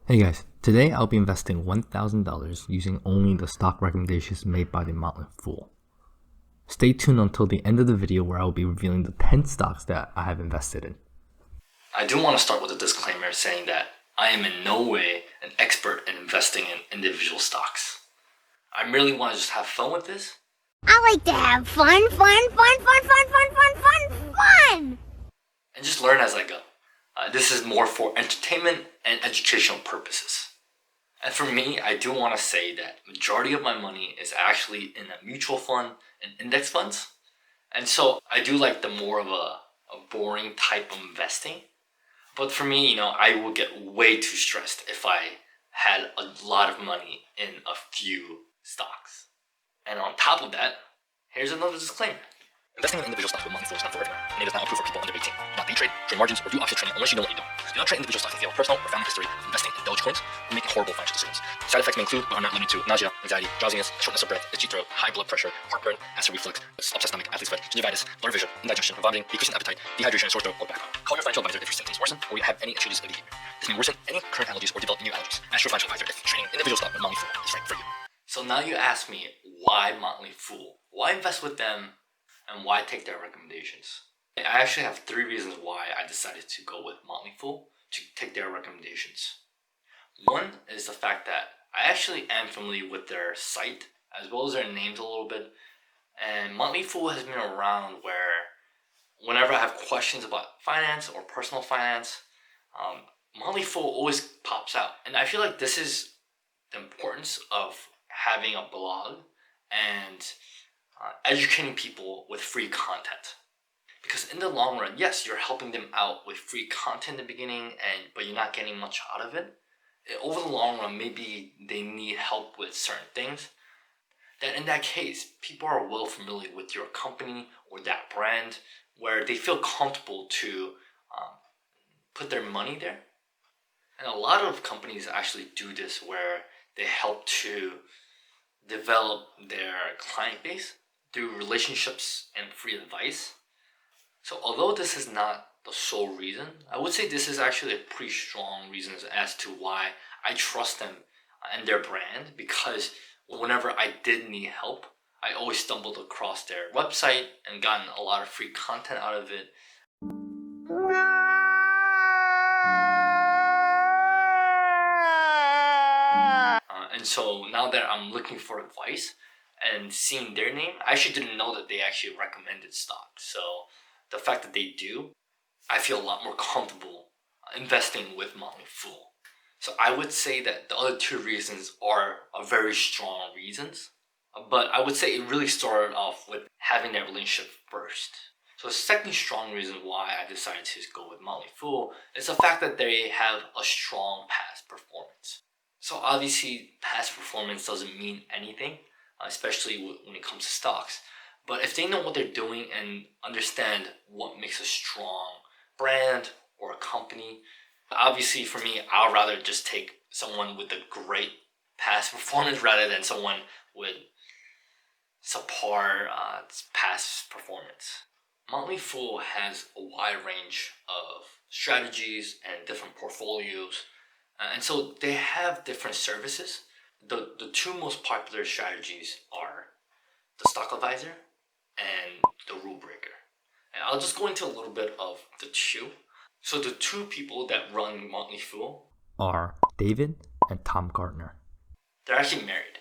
Hey guys, today I'll be investing $1,000 using only the stock recommendations made by the Motley Fool. Stay tuned until the end of the video where I will be revealing the 10 stocks that I have invested in. I do want to start with a disclaimer saying that I am in no way an expert in investing in individual stocks. I merely want to just have fun with this. I like to have fun. And just learn as I go. This is more for entertainment and educational purposes. And for me, I do want to say that majority of my money is actually in a mutual fund and index funds. And so I do like the more of a boring type of investing. But for me, I would get way too stressed if I had a lot of money in a few stocks. And on top of that, here's another disclaimer. Investing in individual stocks with Motley Fool is not for everyone, and it is not approved for people under 18. Do not day trade, trade margins, or do option trading unless you know what you're doing. Do not trade individual stocks if you have a personal or family history of investing in Dogecoins or making horrible financial decisions. Side effects may include, but are not limited to, nausea, anxiety, drowsiness, shortness of breath, itchy throat, high blood pressure, heartburn, acid reflux, upset stomach, athlete's foot, gingivitis, blurred vision, indigestion, vomiting, decrease in appetite, dehydration, sore throat, or back. Call your financial advisor if your symptoms worsen or you have any changes in behavior. This may worsen any current allergies or develop new allergies. Ask your financial advisor if trading individual stock with Motley Fool is right for you. So now you ask me, why Motley Fool? Why invest with them? And why take their recommendations? I actually have 3 reasons why I decided to go with Motley Fool to take their recommendations. One is the fact that I actually am familiar with their site as well as their names a little bit. And Motley Fool has been around where whenever I have questions about finance or personal finance, Motley Fool always pops out. And I feel like this is the importance of having a blog and educating people with free content, because in the long run, yes, you're helping them out with free content in the beginning, but you're not getting much out of it. Over the long run, maybe they need help with certain things. That in that case, people are well familiar with your company or that brand, where they feel comfortable to put their money there. And a lot of companies actually do this, where they help to develop their client base through relationships and free advice. So although this is not the sole reason, I would say this is actually a pretty strong reason as to why I trust them and their brand, because whenever I did need help, I always stumbled across their website and gotten a lot of free content out of it. And so now that I'm looking for advice and seeing their name, I actually didn't know that they actually recommended stock. So the fact that they do, I feel a lot more comfortable investing with Motley Fool. So I would say that the other 2 reasons are very strong reasons. But I would say it really started off with having that relationship first. So the second strong reason why I decided to go with Motley Fool is the fact that they have a strong past performance. So obviously, past performance doesn't mean anything, especially when it comes to stocks. But if they know what they're doing and understand what makes a strong brand or a company, obviously for me, I'd rather just take someone with a great past performance rather than someone with subpar past performance. Motley Fool has a wide range of strategies and different portfolios. And so they have different services. The 2 most popular strategies are the Stock Advisor and the Rule Breaker. And I'll just go into a little bit of the 2. So the 2 people that run Motley Fool are David and Tom Gardner. They're actually married.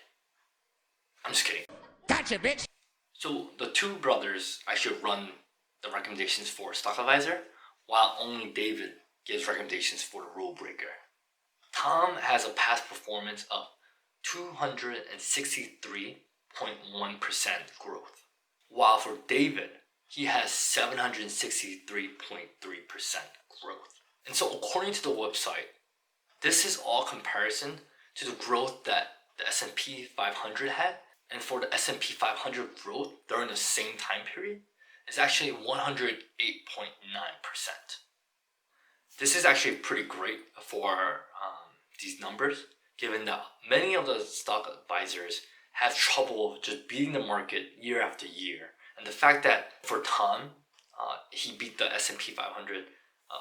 I'm just kidding. Gotcha, bitch! So the 2 brothers actually run the recommendations for Stock Advisor, while only David gives recommendations for the Rule Breaker. Tom has a past performance of 263.1% growth, while for David, he has 763.3% growth. And so according to the website, this is all comparison to the growth that the S&P 500 had. And for the S&P 500 growth during the same time period is actually 108.9%. This is actually pretty great for these numbers, given that many of the stock advisors have trouble just beating the market year after year. And the fact that for Tom, he beat the S&P 500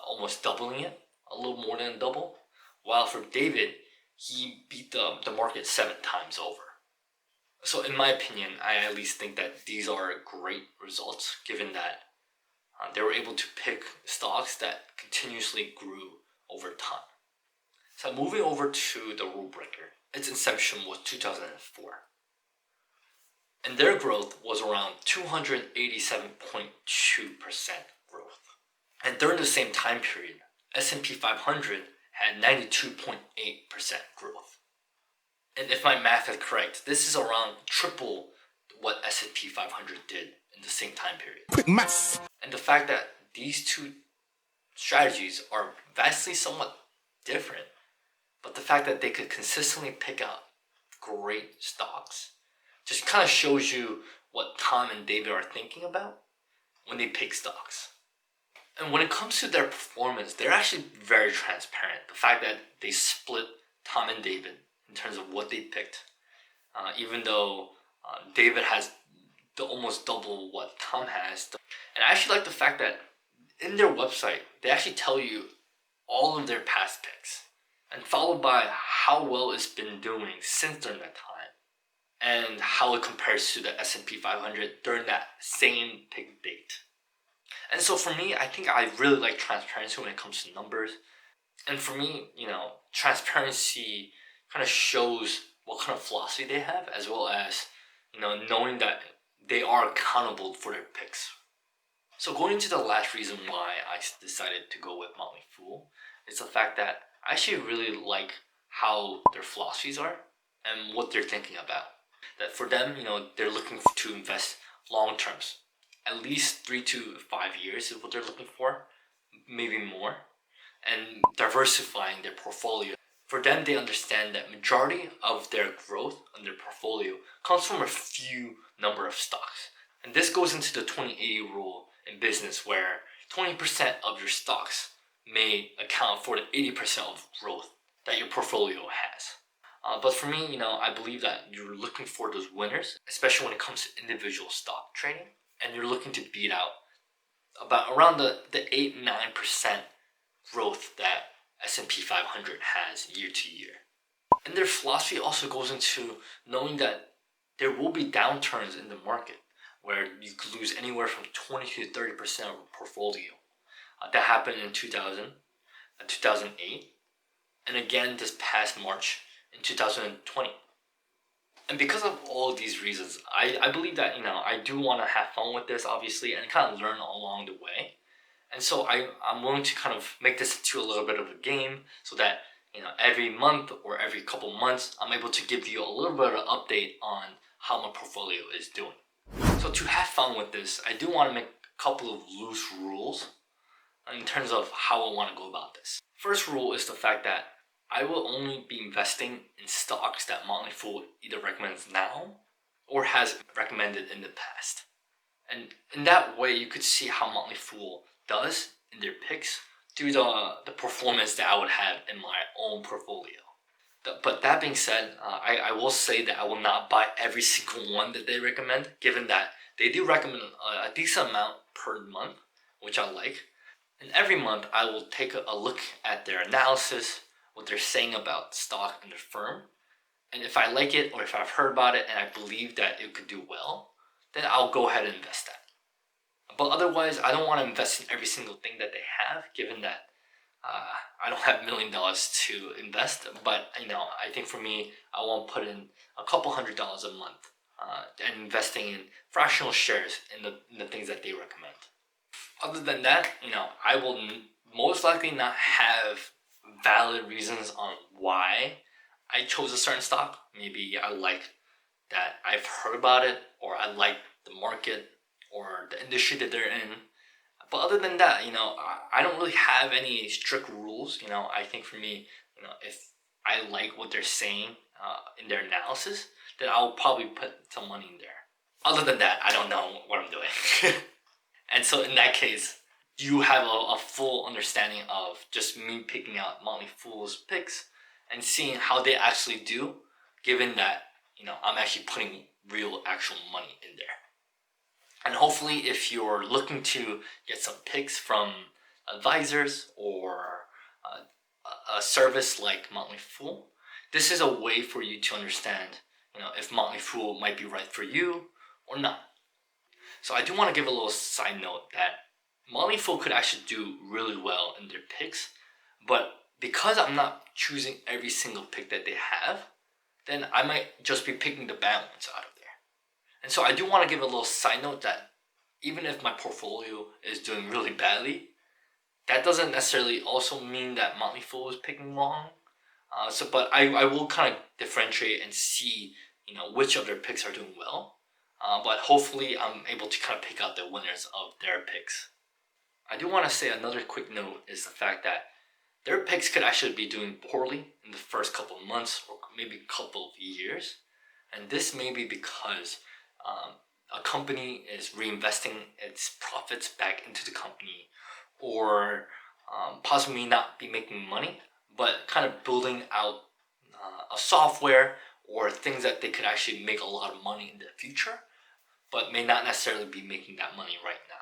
almost doubling it, a little more than double, while for David, he beat the market 7 times over. So in my opinion, I at least think that these are great results, given that they were able to pick stocks that continuously grew over time. So moving over to the rule breaker, its inception was 2004. And their growth was around 287.2% growth. And during the same time period, S&P 500 had 92.8% growth. And if my math is correct, this is around triple what S&P 500 did in the same time period. Quick maths. And the fact that these two strategies are vastly somewhat different, but the fact that they could consistently pick out great stocks just kind of shows you what Tom and David are thinking about when they pick stocks. And when it comes to their performance, they're actually very transparent. The fact that they split Tom and David in terms of what they picked, even though David has almost double what Tom has. And I actually like the fact that in their website, they actually tell you all of their past picks, and followed by how well it's been doing since during that time, and how it compares to the S&P 500 during that same pick date. And so for me, I think I really like transparency when it comes to numbers. And for me, transparency kind of shows what kind of philosophy they have, as well as, knowing that they are accountable for their picks. So going into the last reason why I decided to go with Motley Fool is the fact that I actually really like how their philosophies are and what they're thinking about. That for them, they're looking to invest long terms. At least 3 to 5 years is what they're looking for, maybe more. And diversifying their portfolio. For them, they understand that majority of their growth in their portfolio comes from a few number of stocks. And this goes into the 20-80 rule in business, where 20% of your stocks may account for the 80% of growth that your portfolio has. But for me, I believe that you're looking for those winners, especially when it comes to individual stock trading, and you're looking to beat out about around the 8-9% growth that S&P 500 has year to year. And their philosophy also goes into knowing that there will be downturns in the market where you could lose anywhere from 20 to 30% of your portfolio. That happened in 2000 and 2008, and again this past March in 2020. And because of all of these reasons, I believe that I do want to have fun with this, obviously, and kind of learn along the way. And so I'm willing to kind of make this into a little bit of a game, so that every month or every couple months I'm able to give you a little bit of an update on how my portfolio is doing. So to have fun with this, I do want to make a couple of loose rules in terms of how I want to go about this. First rule is the fact that I will only be investing in stocks that Motley Fool either recommends now or has recommended in the past. And in that way, you could see how Motley Fool does in their picks through the performance that I would have in my own portfolio. But that being said, I will say that I will not buy every single one that they recommend, given that they do recommend a decent amount per month, which I like. And every month I will take a look at their analysis, what they're saying about the stock and the firm. And if I like it, or if I've heard about it and I believe that it could do well, then I'll go ahead and invest that. But otherwise, I don't want to invest in every single thing that they have, given that I don't have $1 million to invest. But I think for me, I want to put in a couple $100 a month and investing in fractional shares in the things that they recommend. Other than that, I will most likely not have valid reasons on why I chose a certain stock. Maybe I like that I've heard about it, or I like the market or the industry that they're in. But other than that, I don't really have any strict rules. I think for me, if I like what they're saying in their analysis, then I'll probably put some money in there. Other than that, I don't know what I'm doing. And so in that case, you have a full understanding of just me picking out Motley Fool's picks and seeing how they actually do, given that I'm actually putting real actual money in there. And hopefully, if you're looking to get some picks from advisors or a service like Motley Fool, this is a way for you to understand, if Motley Fool might be right for you or not. So I do want to give a little side note that Motley Fool could actually do really well in their picks, but because I'm not choosing every single pick that they have, then I might just be picking the bad ones out of there. And so I do want to give a little side note that even if my portfolio is doing really badly, that doesn't necessarily also mean that Motley Fool is picking wrong. But I will kind of differentiate and see, which of their picks are doing well. But hopefully I'm able to kind of pick out the winners of their picks. I do want to say another quick note is the fact that their picks could actually be doing poorly in the first couple of months or maybe a couple of years. And this may be because a company is reinvesting its profits back into the company, or possibly not be making money, but kind of building out a software or things that they could actually make a lot of money in the future, but may not necessarily be making that money right now.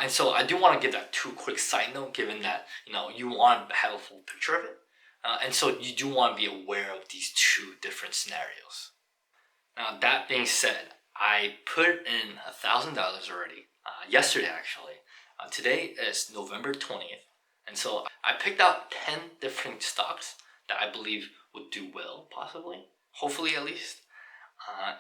And so I do want to give that two quick side note, given that you want to have a full picture of it, and so you do want to be aware of these two different scenarios. Now that being said, I put in $1,000 already yesterday actually. Today is November 20th, and so I picked out 10 different stocks that I believe would do well, possibly, hopefully at least.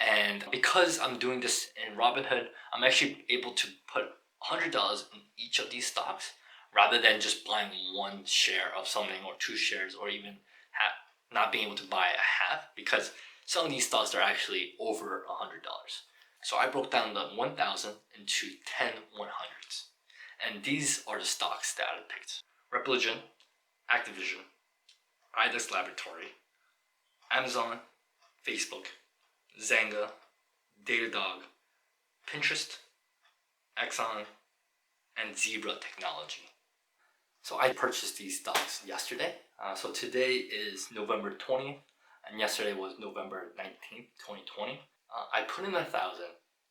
And because I'm doing this in Robinhood, I'm actually able to put $100 in each of these stocks rather than just buying one share of something or two shares, or even not being able to buy a half, because some of these stocks are actually over $100. So I broke down the 1,000 into 10 100s. And these are the stocks that I picked: Repligen, Activision, IDEX Laboratory, Amazon, Facebook, Zanga, Datadog, Pinterest, Exxon, and Zebra Technology. So I purchased these stocks yesterday. So today is November 20th, and yesterday was November 19th, 2020. I put in 1,000,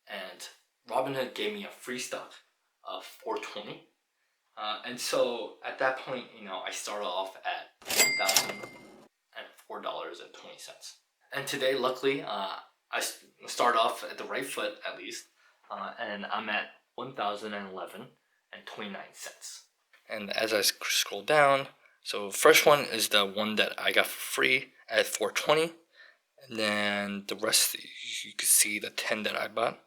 and Robinhood gave me a free stock of $4.20. And so at that point, I started off at $1,004.20. And today, luckily, I start off at the right foot at least, and I'm at $1,011.29. And as I scroll down, so first one is the one that I got for free at $4.20, and then the rest you can see the 10 that I bought,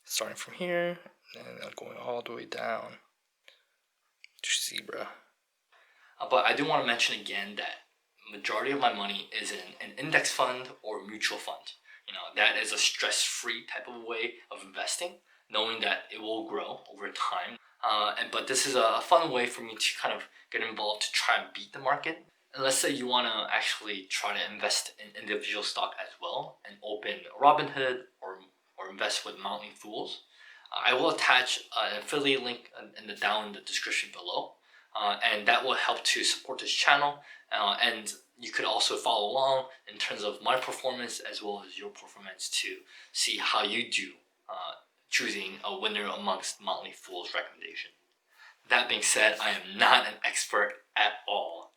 starting from here and going all the way down to Zebra. But I do want to mention again that majority of my money is in an index fund or mutual fund. That is a stress-free type of way of investing, knowing that it will grow over time. But this is a fun way for me to kind of get involved to try and beat the market. And let's say you want to actually try to invest in individual stock as well and open Robinhood or invest with Motley Fools. I will attach an affiliate link down in the description below, and that will help to support this channel. And you could also follow along in terms of my performance as well as your performance to see how you do choosing a winner amongst Motley Fool's recommendation. That being said, I am not an expert at all.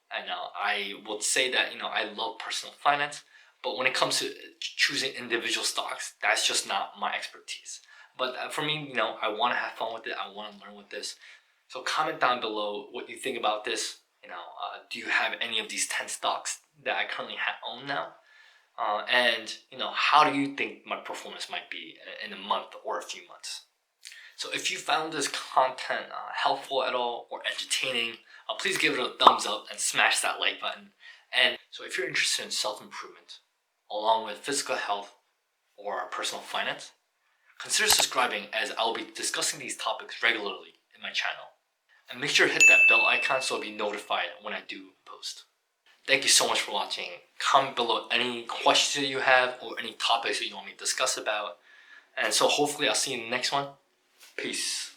I would say that I love personal finance, but when it comes to choosing individual stocks, that's just not my expertise. But for me, I want to have fun with it. I want to learn with this. So comment down below what you think about this. Do you have any of these 10 stocks that I currently own now? And how do you think my performance might be in a month or a few months? So if you found this content helpful at all or entertaining, please give it a thumbs up and smash that like button. And so if you're interested in self-improvement along with physical health or personal finance, consider subscribing, as I'll be discussing these topics regularly in my channel. And make sure to hit that bell icon so you'll be notified when I do post. Thank you so much for watching. Comment below any questions that you have or any topics that you want me to discuss about. And so hopefully I'll see you in the next one. Peace.